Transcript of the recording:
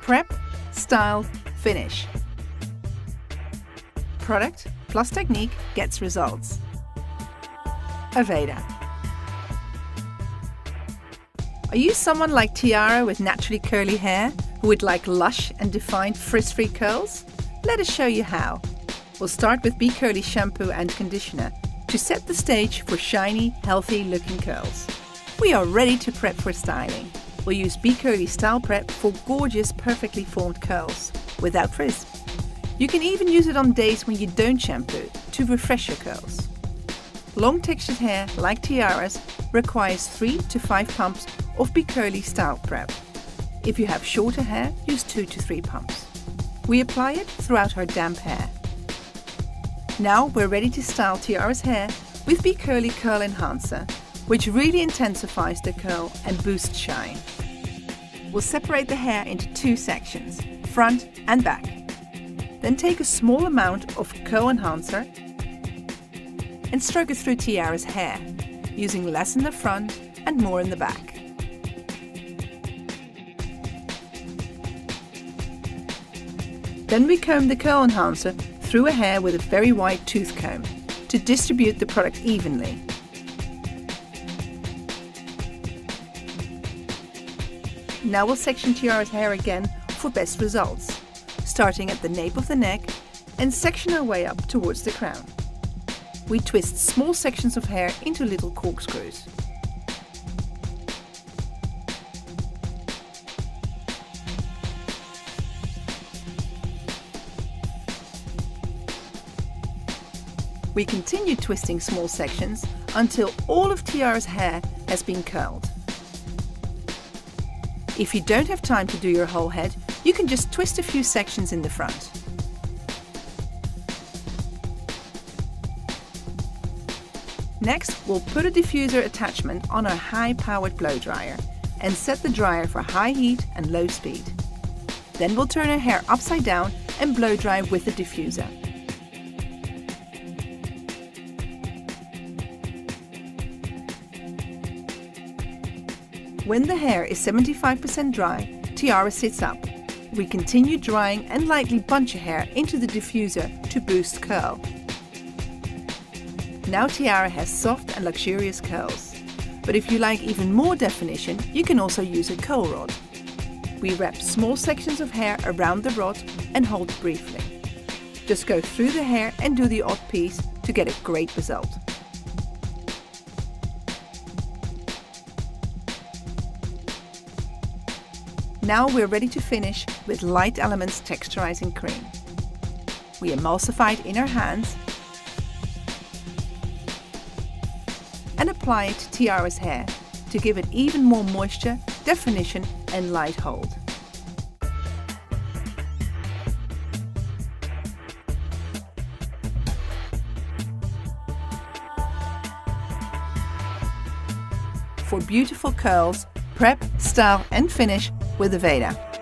Prep, style, finish. Product plus technique gets results. Aveda. Are you someone like Tiara with naturally curly hair who would like lush and defined frizz-free curls? Let us show you how. We'll start with Be Curly shampoo and conditioner to set the stage for shiny, healthy looking curls. We are ready to prep for styling. We'll use Be Curly Style Prep for gorgeous, perfectly formed curls without frizz. You can even use it on days when you don't shampoo to refresh your curls. Long textured hair like Tiara's requires 3 to 5 pumps of Be Curly Style Prep. If you have shorter hair, use 2 to 3 pumps. We apply it throughout our damp hair. Now we're ready to style Tiara's hair with Be Curly Curl Enhancer, which really intensifies the curl and boosts shine. We'll separate the hair into 2 sections, front and back. Then take a small amount of Curl Enhancer and stroke it through Tiara's hair, using less in the front and more in the back. Then we comb the Curl Enhancer through a hair with a very wide tooth comb to distribute the product evenly. Now we'll section Tiara's hair again for best results, starting at the nape of the neck and section our way up towards the crown. We twist small sections of hair into little corkscrews. We continue twisting small sections until all of Tiara's hair has been curled. If you don't have time to do your whole head, you can just twist a few sections in the front. Next, we'll put a diffuser attachment on our high-powered blow dryer and set the dryer for high heat and low speed. Then we'll turn our hair upside down and blow dry with the diffuser. When the hair is 75% dry, Tiara sits up. We continue drying and lightly bunch your hair into the diffuser to boost curl. Now Tiara has soft and luxurious curls. But if you like even more definition, you can also use a curl rod. We wrap small sections of hair around the rod and hold briefly. Just go through the hair and do the odd piece to get a great result. Now we're ready to finish with Light Elements Texturizing Cream. We emulsify it in our hands and apply it to Tiara's hair to give it even more moisture, definition and light hold. For beautiful curls, prep, style and finish with Aveda.